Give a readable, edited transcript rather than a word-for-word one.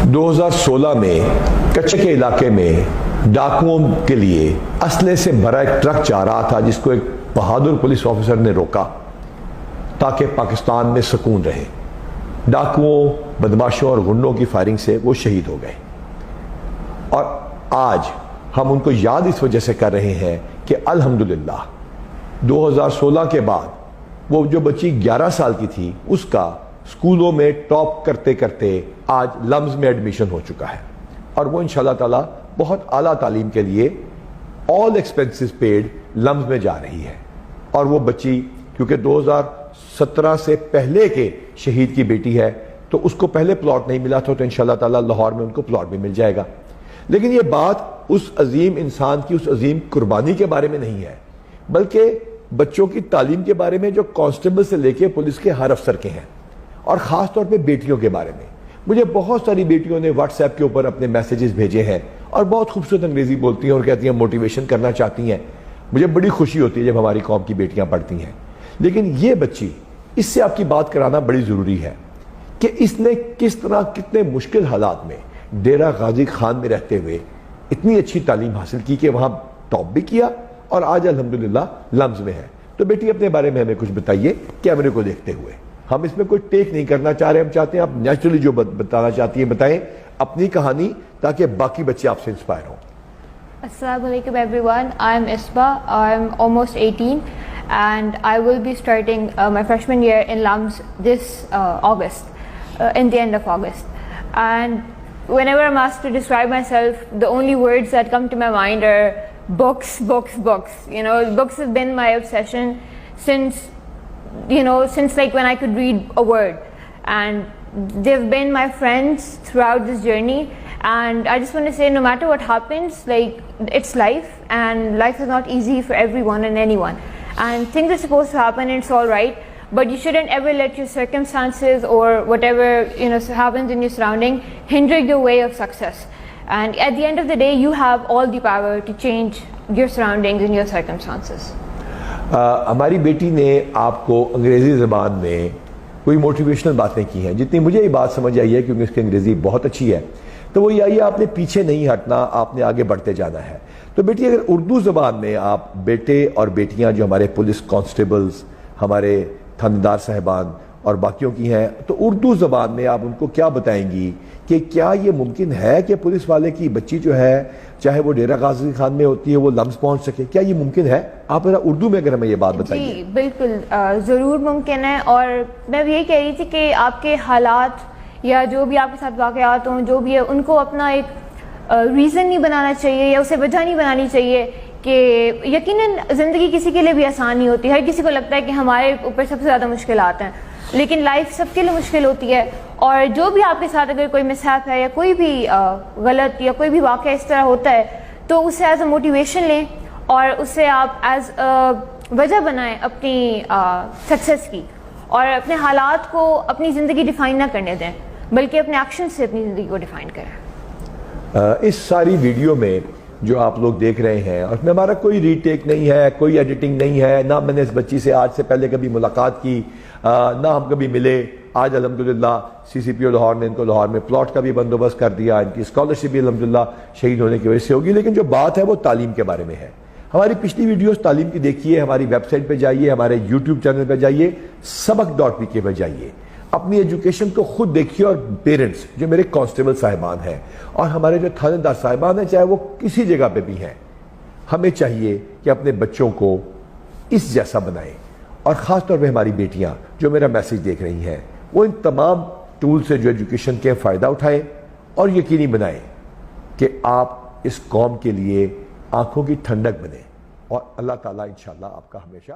2016 میں کچے کے علاقے میں ڈاکوؤں کے لیے اسلحے سے بھرا ایک ٹرک جا رہا تھا، جس کو ایک بہادر پولیس آفیسر نے روکا تاکہ پاکستان میں سکون رہے۔ ڈاکوؤں، بدماشوں اور غنڈوں کی فائرنگ سے وہ شہید ہو گئے، اور آج ہم ان کو یاد اس وجہ سے کر رہے ہیں کہ الحمدللہ 2016 کے بعد وہ جو بچی 11 سال کی تھی، اس کا اسکولوں میں ٹاپ کرتے کرتے آج لمز میں ایڈمیشن ہو چکا ہے، اور وہ انشاءاللہ تعالی بہت اعلیٰ تعلیم کے لیے آل ایکسپینسز پیڈ لمز میں جا رہی ہے۔ اور وہ بچی کیونکہ 2017 سے پہلے کے شہید کی بیٹی ہے، تو اس کو پہلے پلاٹ نہیں ملا تھا، تو انشاءاللہ تعالی لاہور میں ان کو پلاٹ بھی مل جائے گا۔ لیکن یہ بات اس عظیم انسان کی، اس عظیم قربانی کے بارے میں نہیں ہے، بلکہ بچوں کی تعلیم کے بارے میں، جو کانسٹیبل سے لے کے پولیس کے ہر افسر کے ہیں، اور خاص طور پہ بیٹیوں کے بارے میں۔ مجھے بہت ساری بیٹیوں نے واٹس ایپ کے اوپر اپنے میسیجز بھیجے ہیں، اور بہت خوبصورت انگریزی بولتی ہیں اور کہتی ہیں موٹیویشن کرنا چاہتی ہیں۔ مجھے بڑی خوشی ہوتی ہے جب ہماری قوم کی بیٹیاں پڑھتی ہیں۔ لیکن یہ بچی، اس سے آپ کی بات کرانا بڑی ضروری ہے کہ اس نے کس طرح، کتنے مشکل حالات میں ڈیرہ غازی خان میں رہتے ہوئے اتنی اچھی تعلیم حاصل کی کہ وہاں ٹاپ بھی کیا، اور آج الحمدللہ لمز میں ہے۔ تو بیٹی اپنے بارے میں ہمیں کچھ بتائیے کیمرے کو دیکھتے ہوئے۔ ہم اس میں کوئی ٹیک نہیں کرنا چاہ رہے، ہم چاہتے ہیں آپ نیچرلی جو بتانا چاہتی ہیں بتائیں اپنی کہانی، تاکہ باقی بچے آپ سے انسپائر ہوں۔ Assalamu alaikum everyone, I'm Isba, I'm almost 18 and I will be starting my freshman year in LUMS this August, in the end of August. And whenever I'm asked to describe myself, the only words that come to my mind are books, books, books. You know, books have been my obsession since like when I could read a word, and they've been my friends throughout this journey. And I just want to say, no matter what happens, like, it's life, and life is not easy for everyone and anyone, and things are supposed to happen and it's all right, but you shouldn't ever let your circumstances or whatever happens in your surrounding hinder your way of success. And at the end of the day, you have all the power to change your surroundings and your circumstances. ہماری بیٹی نے آپ کو انگریزی زبان میں کوئی motivational باتیں کی ہیں، جتنی مجھے یہ بات سمجھ آئی ہے، کیونکہ اس کی انگریزی بہت اچھی ہے، تو وہ یہ آئی ہے آپ نے پیچھے نہیں ہٹنا، آپ نے آگے بڑھتے جانا ہے۔ تو بیٹی، اگر اردو زبان میں آپ بیٹے اور بیٹیاں جو ہمارے پولیس کانسٹیبلز، ہمارے تھاندار صاحبان اور باقیوں کی ہیں، تو اردو زبان میں آپ ان کو کیا بتائیں گی کہ کیا یہ ممکن ہے کہ پولیس والے کی بچی جو ہے، چاہے وہ ڈیرہ غازی خان میں ہوتی ہے، وہ لمز پہنچ سکے؟ کیا یہ ممکن ہے؟ آپ ذرا اردو میں اگر ہمیں یہ بات بتائیے۔ جی بالکل، ضرور ممکن ہے، اور میں یہی کہہ رہی تھی کہ آپ کے حالات یا جو بھی آپ کے ساتھ واقعات ہوں، جو بھی ہے، ان کو اپنا ایک ریزن نہیں بنانا چاہیے، یا اسے وجہ نہیں بنانی چاہیے کہ یقیناً زندگی کسی کے لیے بھی آسان نہیں ہوتی۔ ہر کسی کو لگتا ہے کہ ہمارے اوپر سب سے زیادہ مشکلات ہیں، لیکن لائف سب کے لیے مشکل ہوتی ہے، اور جو بھی آپ کے ساتھ اگر کوئی مسہیپ ہے یا کوئی بھی غلط یا کوئی بھی واقعہ اس طرح ہوتا ہے، تو اسے ایز اے موٹیویشن لیں، اور اسے آپ ایز وجہ بنائیں اپنی سکسیس کی، اور اپنے حالات کو اپنی زندگی ڈیفائن نہ کرنے دیں، بلکہ اپنے ایکشن سے اپنی زندگی کو ڈیفائن کریں۔ اس ساری ویڈیو میں جو آپ لوگ دیکھ رہے ہیں، اور میں ہمارا کوئی ری ٹیک نہیں ہے، کوئی ایڈیٹنگ نہیں ہے، نہ میں نے اس بچی سے آج سے پہلے کبھی ملاقات کی، نہ ہم کبھی ملے۔ آج الحمدللہ سی سی پی او لاہور نے ان کو لاہور میں پلاٹ کا بھی بندوبست کر دیا، ان کی اسکالرشپ بھی الحمدللہ شہید ہونے کی وجہ سے ہوگی۔ لیکن جو بات ہے وہ تعلیم کے بارے میں ہے۔ ہماری پچھلی ویڈیوز تعلیم کی دیکھیے، ہماری ویب سائٹ پہ جائیے، ہمارے یوٹیوب چینل پہ جائیے، sabak.pk پہ جائیے، اپنی ایجوکیشن کو خود دیکھیے۔ اور پیرنٹس جو میرے کانسٹیبل صاحبان ہیں، اور ہمارے جو تھانے دار صاحبان ہیں، چاہے وہ کسی جگہ پہ بھی ہیں، ہمیں چاہیے کہ اپنے بچوں کو اس جیسا بنائیں، اور خاص طور پہ ہماری بیٹیاں جو میرا میسیج دیکھ رہی ہیں، وہ ان تمام ٹول سے جو ایجوکیشن کے فائدہ اٹھائیں، اور یقینی بنائیں کہ آپ اس قوم کے لیے آنکھوں کی ٹھنڈک بنیں، اور اللہ تعالیٰ انشاءاللہ آپ کا ہمیشہ